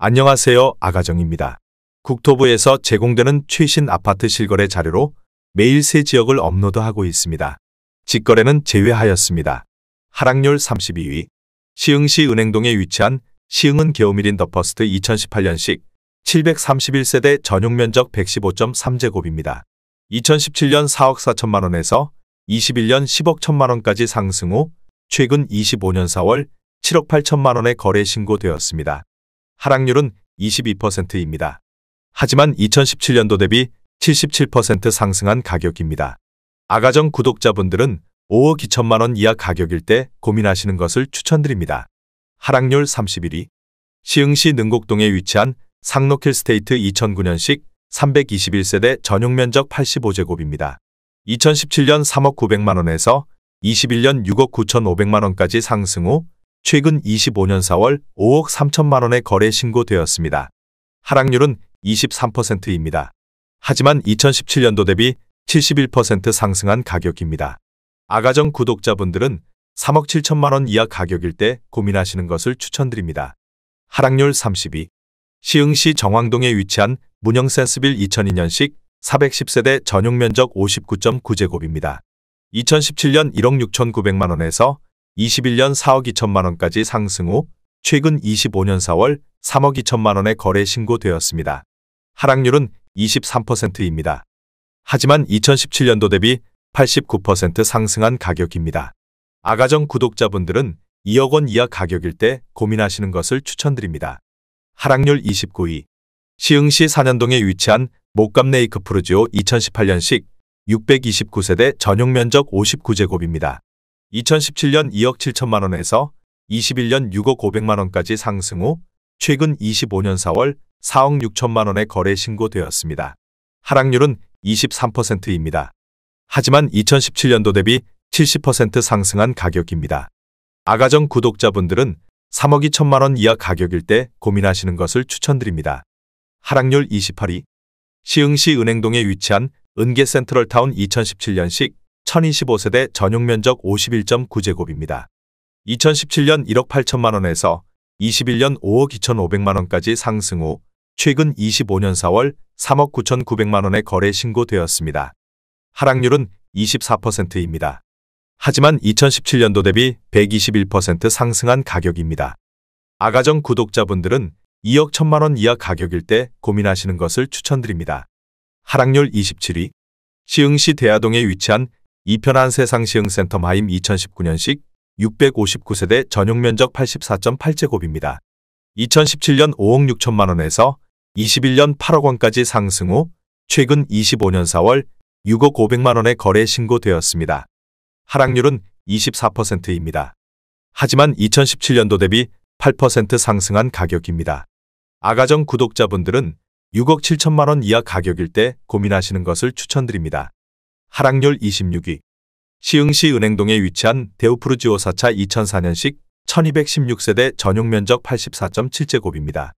안녕하세요. 아가정입니다. 국토부에서 제공되는 최신 아파트 실거래 자료로 매일 새 지역을 업로드하고 있습니다. 직거래는 제외하였습니다. 하락률 32위. 시흥시 은행동에 위치한 시흥은 게오밀인 더 퍼스트 2018년식 731세대 전용면적 115.3제곱입니다. 2017년 4억 4천만 원에서 21년 10억 1천만 원까지 상승 후 최근 25년 4월 7억 8천만 원에 거래 신고되었습니다. 하락률은 22%입니다. 하지만 2017년도 대비 77% 상승한 가격입니다. 아가정 구독자분들은 5억 2천만 원 이하 가격일 때 고민하시는 것을 추천드립니다. 하락률 31위. 시흥시 능곡동에 위치한 상록힐스테이트 2009년식 321세대 전용면적 85제곱입니다. 2017년 3억 900만 원에서 21년 6억 9,500만 원까지 상승 후 최근 25년 4월 5억 3천만 원에 거래 신고되었습니다. 하락률은 23%입니다. 하지만 2017년도 대비 71% 상승한 가격입니다. 아가정 구독자분들은 3억 7천만 원 이하 가격일 때 고민하시는 것을 추천드립니다. 하락률 30위. 시흥시 정왕동에 위치한 문영센스빌 2002년식 410세대 전용면적 59.9제곱입니다. 2017년 1억 6,900만 원에서 21년 4억 2천만 원까지 상승 후 최근 25년 4월 3억 2천만 원에 거래 신고되었습니다. 하락률은 23%입니다. 하지만 2017년도 대비 89% 상승한 가격입니다. 아가정 구독자분들은 2억 원 이하 가격일 때 고민하시는 것을 추천드립니다. 하락률 29위. 시흥시 산현동에 위치한 목감 레이크 푸르지오 2018년식 629세대 전용면적 59제곱입니다. 2017년 2억 7천만 원에서 21년 6억 500만 원까지 상승 후 최근 25년 4월 4억 6천만 원에 거래 신고되었습니다. 하락률은 23%입니다. 하지만 2017년도 대비 70% 상승한 가격입니다. 아가정 구독자분들은 3억 2천만 원 이하 가격일 때 고민하시는 것을 추천드립니다. 하락률 28위. 시흥시 은행동에 위치한 은계 센트럴타운 2017년식 1025세대 전용면적 51.9제곱입니다. 2017년 1억 8천만 원에서 21년 5억 2,500만 원까지 상승 후 최근 25년 4월 3억 9,900만 원에 거래 신고되었습니다. 하락률은 24%입니다. 하지만 2017년도 대비 121% 상승한 가격입니다. 아가정 구독자분들은 2억 1천만 원 이하 가격일 때 고민하시는 것을 추천드립니다. 하락률 27위. 시흥시 대하동에 위치한 이편한 세상 시흥센터 마임 2019년식 659세대 전용면적 84.8제곱입니다. 2017년 5억 6천만 원에서 21년 8억 원까지 상승 후 최근 25년 4월 6억 500만 원에 거래 신고되었습니다. 하락률은 24%입니다. 하지만 2017년도 대비 8% 상승한 가격입니다. 아가정 구독자분들은 6억 7천만 원 이하 가격일 때 고민하시는 것을 추천드립니다. 하락률 26위. 시흥시 은행동에 위치한 대우푸르지오 4차 2004년식 1216세대 전용면적 84.7제곱입니다.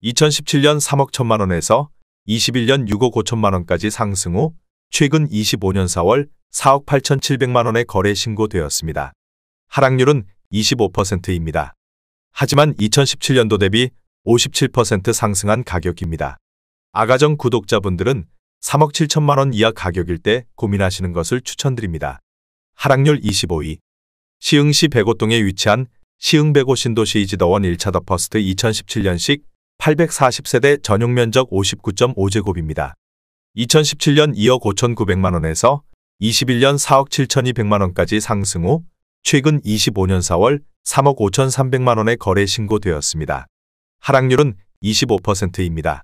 2017년 3억 1천만 원에서 21년 6억 5천만 원까지 상승 후 최근 25년 4월 4억 8,700만 원에 거래 신고되었습니다. 하락률은 25%입니다. 하지만 2017년도 대비 57% 상승한 가격입니다. 아가정 구독자분들은 3억 7천만 원 이하 가격일 때 고민하시는 것을 추천드립니다. 하락률 25위. 시흥시 백오동에 위치한 시흥 백오 신도시 이지더원 1차 더 퍼스트 2017년식 840세대 전용면적 59.5제곱입니다. 2017년 2억 5,900만 원에서 21년 4억 7,200만 원까지 상승 후 최근 25년 4월 3억 5,300만 원에 거래 신고되었습니다. 하락률은 25%입니다.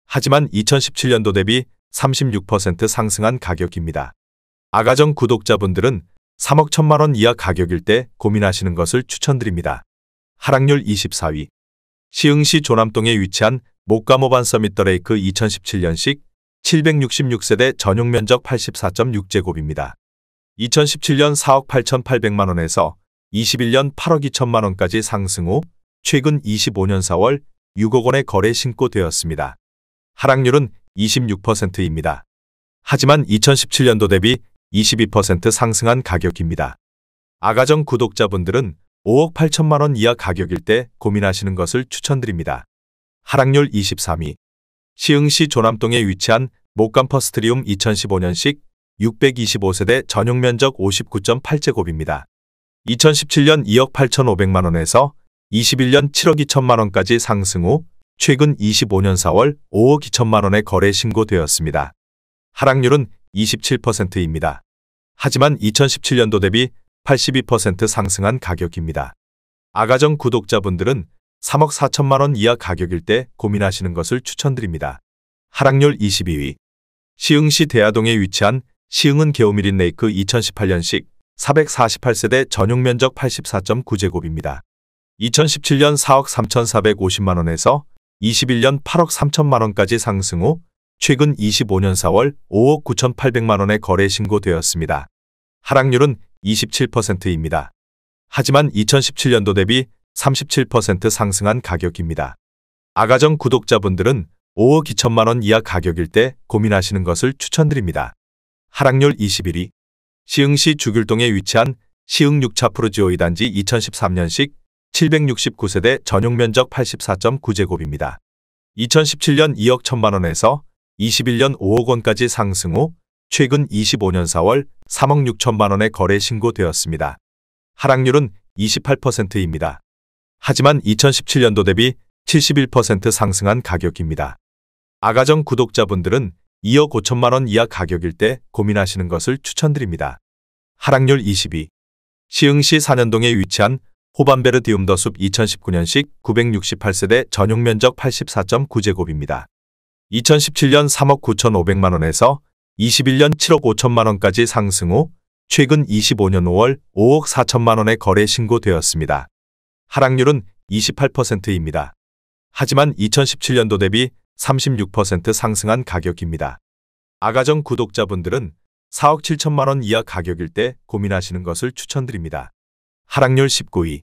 하지만 2017년도 대비 36% 상승한 가격입니다. 아가정 구독자분들은 3억 1천만 원 이하 가격일 때 고민하시는 것을 추천드립니다. 하락률 24위. 시흥시 조남동에 위치한 목가모반 서밋 더 레이크 2017년식 766세대 전용면적 84.6제곱입니다. 2017년 4억 8,800만 원에서 21년 8억 2천만 원까지 상승 후 최근 25년 4월 6억 원에 거래 신고되었습니다. 하락률은 26%입니다. 하지만 2017년도 대비 22% 상승한 가격입니다. 아가정 구독자분들은 5억 8천만 원 이하 가격일 때 고민하시는 것을 추천드립니다. 하락률 23위. 시흥시 조남동에 위치한 목감 퍼스트리움 2015년식 625세대 전용 면적 59.8제곱입니다. 2017년 2억 8,500만 원에서 21년 7억 2천만 원까지 상승 후 최근 25년 4월 5억 2천만 원에 거래 신고되었습니다. 하락률은 27%입니다. 하지만 2017년도 대비 82% 상승한 가격입니다. 아가정 구독자분들은 3억 4천만 원 이하 가격일 때 고민하시는 것을 추천드립니다. 하락률 22위. 시흥시 대하동에 위치한 시흥은 게오미린 레이크 2018년식 448세대 전용 면적 84.9제곱입니다. 2017년 4억 3,450만 원에서 21년 8억 3천만 원까지 상승 후 최근 25년 4월 5억 9,800만 원에 거래 신고되었습니다. 하락률은 27%입니다. 하지만 2017년도 대비 37% 상승한 가격입니다. 아가정 구독자분들은 5억 2천만 원 이하 가격일 때 고민하시는 것을 추천드립니다. 하락률 21위. 시흥시 주귤동에 위치한 시흥 6차 프루지오 2단지 2013년식 769세대 전용 면적 84.9제곱입니다. 2017년 2억 1천만 원에서 21년 5억 원까지 상승 후 최근 25년 4월 3억 6천만 원에 거래 신고되었습니다. 하락률은 28%입니다. 하지만 2017년도 대비 71% 상승한 가격입니다. 아가정 구독자분들은 2억 5천만 원 이하 가격일 때 고민하시는 것을 추천드립니다. 하락률 22. 시흥시 산현동에 위치한 호반베르디움 더숲 2019년식 968세대 전용 면적 84.9제곱입니다. 2017년 3억 9,500만 원에서 21년 7억 5천만 원까지 상승 후 최근 25년 5월 5억 4천만 원에 거래 신고되었습니다. 하락률은 28%입니다. 하지만 2017년도 대비 36% 상승한 가격입니다. 아가정 구독자분들은 4억 7천만 원 이하 가격일 때 고민하시는 것을 추천드립니다. 하락률 19위.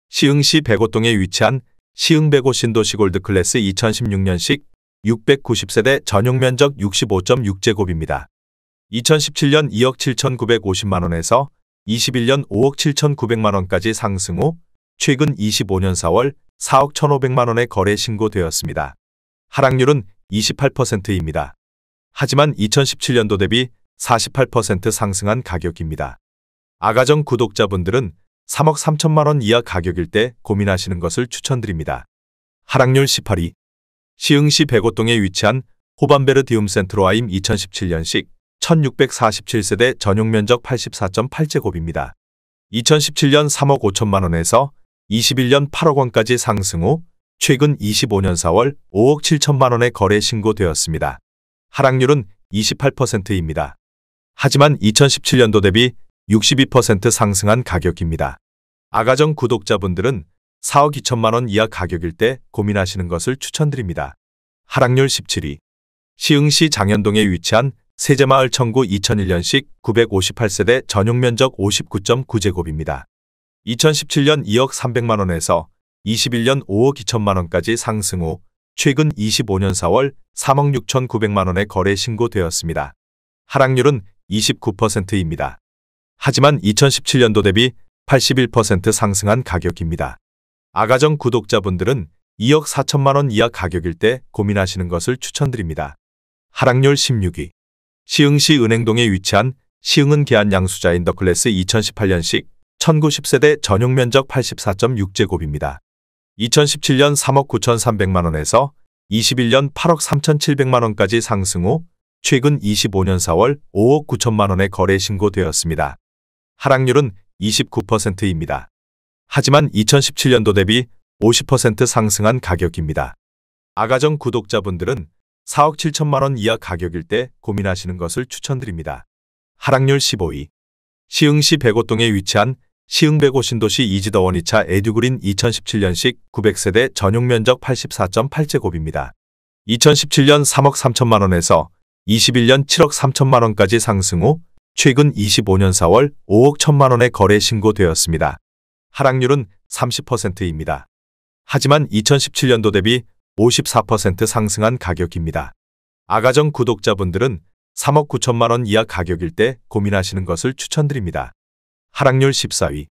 시흥시 백오동에 위치한 시흥 백오 신도시 골드클래스 2016년식 690세대 전용 면적 65.6제곱입니다. 2017년 2억 7,950만 원에서 21년 5억 7,900만 원까지 상승 후 최근 25년 4월 4억 1,500만 원에 거래 신고되었습니다. 하락률은 28%입니다. 하지만 2017년도 대비 48% 상승한 가격입니다. 아가정 구독자분들은 3억 3천만 원 이하 가격일 때 고민하시는 것을 추천드립니다. 하락률 18위. 시흥시 백오동에 위치한 호반베르디움 센트로아임 2017년식 1647세대 전용 면적 84.8제곱입니다. 2017년 3억 5천만 원에서 21년 8억 원까지 상승 후 최근 25년 4월 5억 7천만 원에 거래 신고되었습니다. 하락률은 28%입니다. 하지만 2017년도 대비 62% 상승한 가격입니다. 아가정 구독자분들은 4억 2천만 원 이하 가격일 때 고민하시는 것을 추천드립니다. 하락률 17위. 시흥시 장현동에 위치한 세제마을 청구 2001년식 958세대 전용 면적 59.9제곱입니다. 2017년 2억 300만 원에서 21년 5억 2천만 원까지 상승 후 최근 25년 4월 3억 6,900만 원에 거래 신고되었습니다. 하락률은 29%입니다. 하지만 2017년도 대비 81% 상승한 가격입니다. 아가정 구독자분들은 2억 4천만 원 이하 가격일 때 고민하시는 것을 추천드립니다. 하락률 16위. 시흥시 은행동에 위치한 시흥은 계안 양수자 인더클래스 2018년식 1090세대 전용 면적 84.6제곱입니다. 2017년 3억 9,300만 원에서 21년 8억 3,700만 원까지 상승 후 최근 25년 4월 5억 9천만 원에 거래 신고되었습니다. 하락률은 29%입니다. 하지만 2017년도 대비 50% 상승한 가격입니다. 아가정 구독자분들은 4억 7천만 원 이하 가격일 때 고민하시는 것을 추천드립니다. 하락률 15위. 시흥시 백오동에 위치한 시흥 백오 신도시 이지더원 2차 에듀그린 2017년식 900세대 전용 면적 84.8제곱입니다. 2017년 3억 3천만 원에서 21년 7억 3천만 원까지 상승 후 최근 25년 4월 5억 1천만 원에 거래 신고되었습니다. 하락률은 30%입니다. 하지만 2017년도 대비 54% 상승한 가격입니다. 아가정 구독자분들은 3억 9천만 원 이하 가격일 때 고민하시는 것을 추천드립니다. 하락률 14위.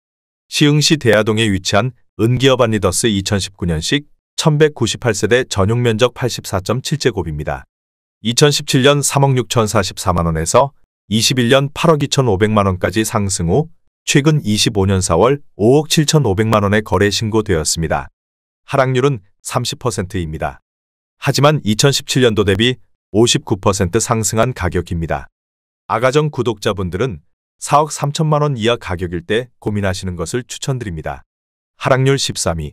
시흥시 대하동에 위치한 은기업 안리더스 2019년식 1198세대 전용 면적 84.7제곱입니다. 2017년 3억 6,044만원에서 21년 8억 2,500만원까지 상승 후 최근 25년 4월 5억 7,500만원에 거래 신고되었습니다. 하락률은 30%입니다. 하지만 2017년도 대비 59% 상승한 가격입니다. 아가정 구독자분들은 4억 3천만원 이하 가격일 때 고민하시는 것을 추천드립니다. 하락률 13위.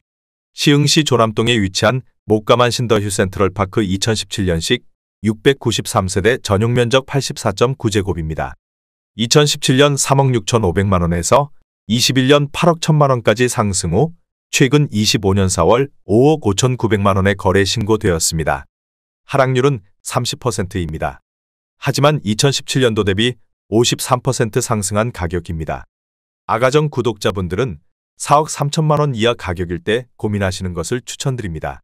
시흥시 조남동에 위치한 목가만 신더휴 센트럴파크 2017년식 693세대 전용 면적 84.9제곱입니다. 2017년 3억 6,500만원에서 21년 8억 1천만원까지 상승 후 최근 25년 4월 5억 5,900만원에 거래 신고되었습니다. 하락률은 30%입니다. 하지만 2017년도 대비 53% 상승한 가격입니다. 아가정 구독자분들은 4억 3천만원 이하 가격일 때 고민하시는 것을 추천드립니다.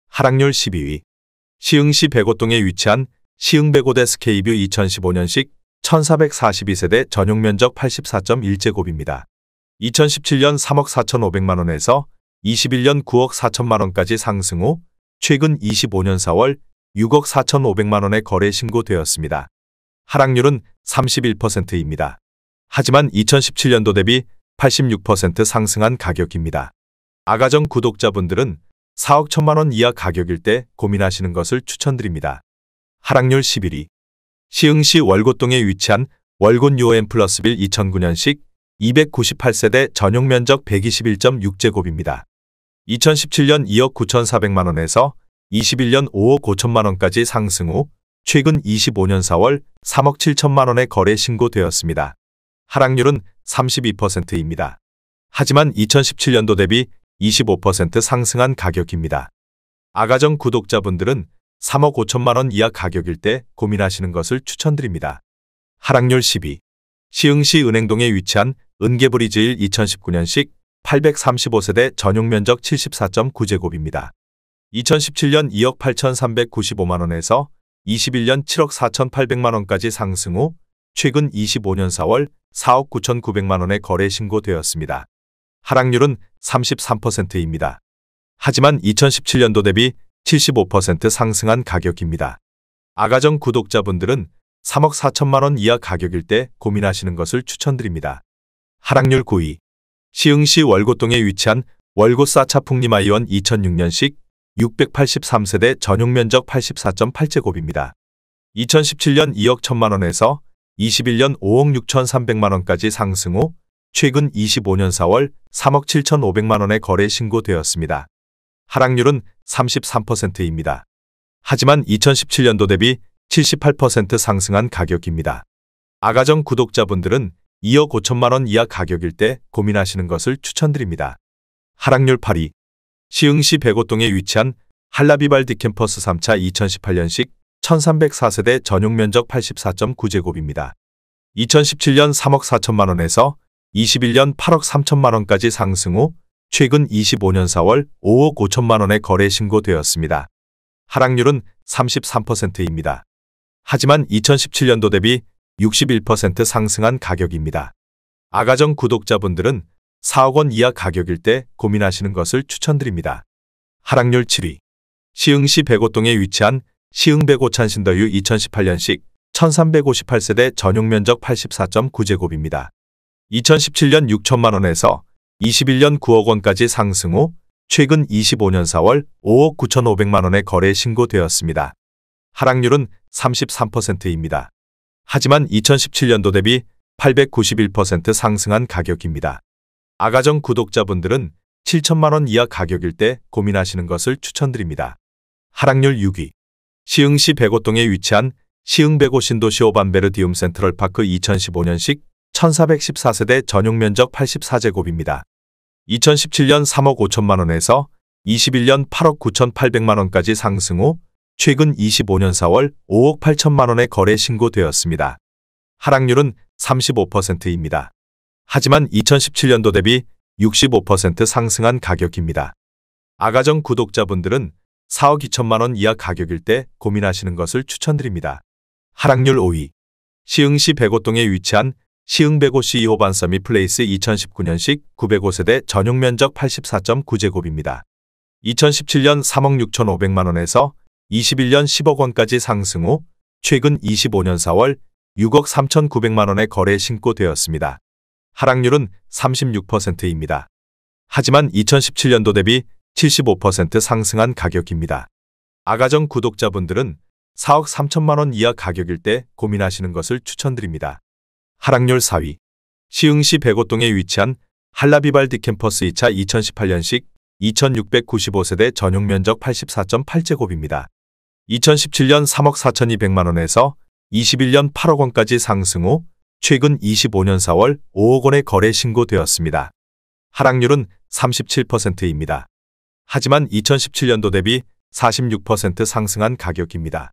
하락률 12위. 시흥시 백오동에 위치한 시흥백오대 스케이뷰 2015년식 1442세대 전용 면적 84.1제곱입니다. 2017년 3억 4,500만원에서 21년 9억 4천만원까지 상승 후 최근 25년 4월 6억 4,500만원에 거래 신고되었습니다. 하락률은 31%입니다. 하지만 2017년도 대비 86% 상승한 가격입니다. 아가정 구독자분들은 4억 1천만원 이하 가격일 때 고민하시는 것을 추천드립니다. 하락률 11위. 시흥시 월곶동에 위치한 월곶 요엠 플러스빌 2009년식 298세대 전용 면적 121.6제곱입니다. 2017년 2억 9,400만원에서 21년 5억 5천만원까지 상승 후 최근 25년 4월 3억 7천만원에 거래 신고되었습니다. 하락률은 32%입니다. 하지만 2017년도 대비 25% 상승한 가격입니다. 아가정 구독자분들은 3억 5천만원 이하 가격일 때 고민하시는 것을 추천드립니다. 하락률 10위. 시흥시 은행동에 위치한 은계브리즈일 2019년식 835세대 전용 면적 74.9제곱입니다. 2017년 2억 8,395만원에서 21년 7억 4,800만원까지 상승 후 최근 25년 4월 4억 9,900만원에 거래 신고되었습니다. 하락률은 33%입니다. 하지만 2017년도 대비 75% 상승한 가격입니다. 아가정 구독자분들은 3억 4천만원 이하 가격일 때 고민하시는 것을 추천드립니다. 하락률 9위. 시흥시 월곶동에 위치한 월곶 사차 풍림아이원 2006년식 683세대 전용 면적 84.8제곱입니다. 2017년 2억 1천만원에서 21년 5억 6,300만원까지 상승 후 최근 25년 4월 3억 7,500만원에 거래 신고되었습니다. 하락률은 33%입니다. 하지만 2017년도 대비 78% 상승한 가격입니다. 아가정 구독자분들은 2억 5천만원 이하 가격일 때 고민하시는 것을 추천드립니다. 하락률 8위. 시흥시 백오동에 위치한 한라비발디 캠퍼스 3차 2018년식 1304세대 전용 면적 84.9제곱입니다. 2017년 3억 4천만원에서 21년 8억 3천만원까지 상승 후 최근 25년 4월 5억 5천만원에 거래 신고되었습니다. 하락률은 33%입니다. 하지만 2017년도 대비 61% 상승한 가격입니다. 아가정 구독자분들은 4억 원 이하 가격일 때 고민하시는 것을 추천드립니다. 하락률 7위. 시흥시 백오동에 위치한 시흥백오찬 신더휴 2018년식 1358세대 전용 면적 84.9제곱입니다. 2017년 6천만원에서 21년 9억 원까지 상승 후 최근 25년 4월 5억 9,500만원에 거래 신고되었습니다. 하락률은 33%입니다. 하지만 2017년도 대비 891% 상승한 가격입니다. 아가정 구독자분들은 7천만원 이하 가격일 때 고민하시는 것을 추천드립니다. 하락률 6위. 시흥시 백오동에 위치한 시흥백오 신도시 오반베르디움 센트럴파크 2015년식 1414세대 전용 면적 84제곱입니다. 2017년 3억 5천만원에서 21년 8억 9,800만원까지 상승 후 최근 25년 4월 5억 8천만원에 거래 신고되었습니다. 하락률은 35%입니다. 하지만 2017년도 대비 65% 상승한 가격입니다. 아가정 구독자분들은 4억 2천만원 이하 가격일 때 고민하시는 것을 추천드립니다. 하락률 5위. 시흥시 백오동에 위치한 시흥백오 CEO 반서미 플레이스 2019년식 905세대 전용 면적 84.9제곱입니다. 2017년 3억 6,500만 원에서 21년 10억 원까지 상승 후 최근 25년 4월 6억 3,900만 원의 거래 신고되었습니다. 하락률은 36%입니다. 하지만 2017년도 대비 75% 상승한 가격입니다. 아가정 구독자분들은 4억 3천만 원 이하 가격일 때 고민하시는 것을 추천드립니다. 하락률 4위. 시흥시 백오동에 위치한 한라비발디 캠퍼스 2차 2018년식 2695세대 전용 면적 84.8제곱입니다. 2017년 3억 4,200만 원에서 21년 8억 원까지 상승 후 최근 25년 4월 5억 원의 거래 신고되었습니다. 하락률은 37%입니다. 하지만 2017년도 대비 46% 상승한 가격입니다.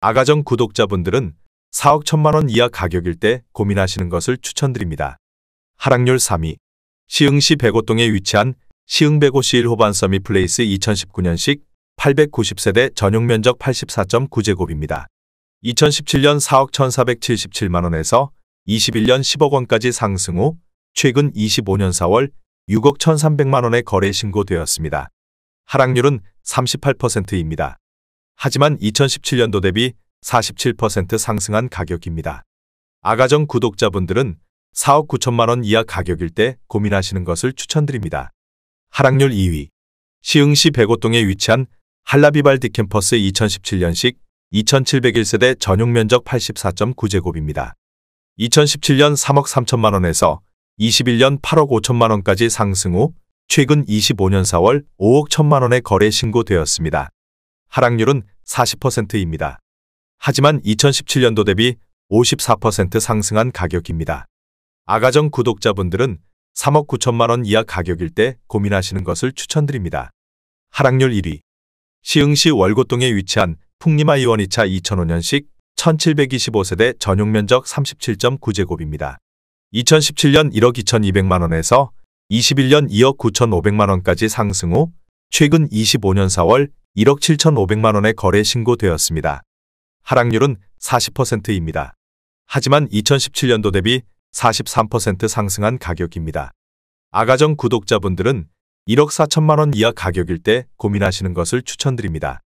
아가정 구독자분들은 4억 1천만 원 이하 가격일 때 고민하시는 것을 추천드립니다. 하락률 3위. 시흥시 백오동에 위치한 시흥백오시 1호반 서밋플레이스 2019년식 890세대 전용 면적 84.9제곱입니다. 2017년 4억 1,477만 원에서 21년 10억 원까지 상승 후 최근 25년 4월 6억 1,300만 원의 거래 신고되었습니다. 하락률은 38%입니다. 하지만 2017년도 대비 47% 상승한 가격입니다. 아가정 구독자분들은 4억 9천만 원 이하 가격일 때 고민하시는 것을 추천드립니다. 하락률 2위. 시흥시 백오동에 위치한 한라비발디 캠퍼스 2017년식 2701세대 전용 면적 84.9제곱입니다. 2017년 3억 3천만 원에서 21년 8억 5천만 원까지 상승 후 최근 25년 4월 5억 1천만 원의 거래 신고되었습니다. 하락률은 40%입니다. 하지만 2017년도 대비 54% 상승한 가격입니다. 아가정 구독자분들은 3억 9천만 원 이하 가격일 때 고민하시는 것을 추천드립니다. 하락률 1위. 시흥시 월곶동에 위치한 풍림아이원 2차 2005년식 1725세대 전용 면적 37.9제곱입니다. 2017년 1억 2,200만 원에서 21년 2억 9,500만 원까지 상승 후 최근 25년 4월 1억 7,500만 원의 거래 신고되었습니다. 하락률은 40%입니다. 하지만 2017년도 대비 43% 상승한 가격입니다. 아가정 구독자분들은 1억 4천만 원 이하 가격일 때 고민하시는 것을 추천드립니다.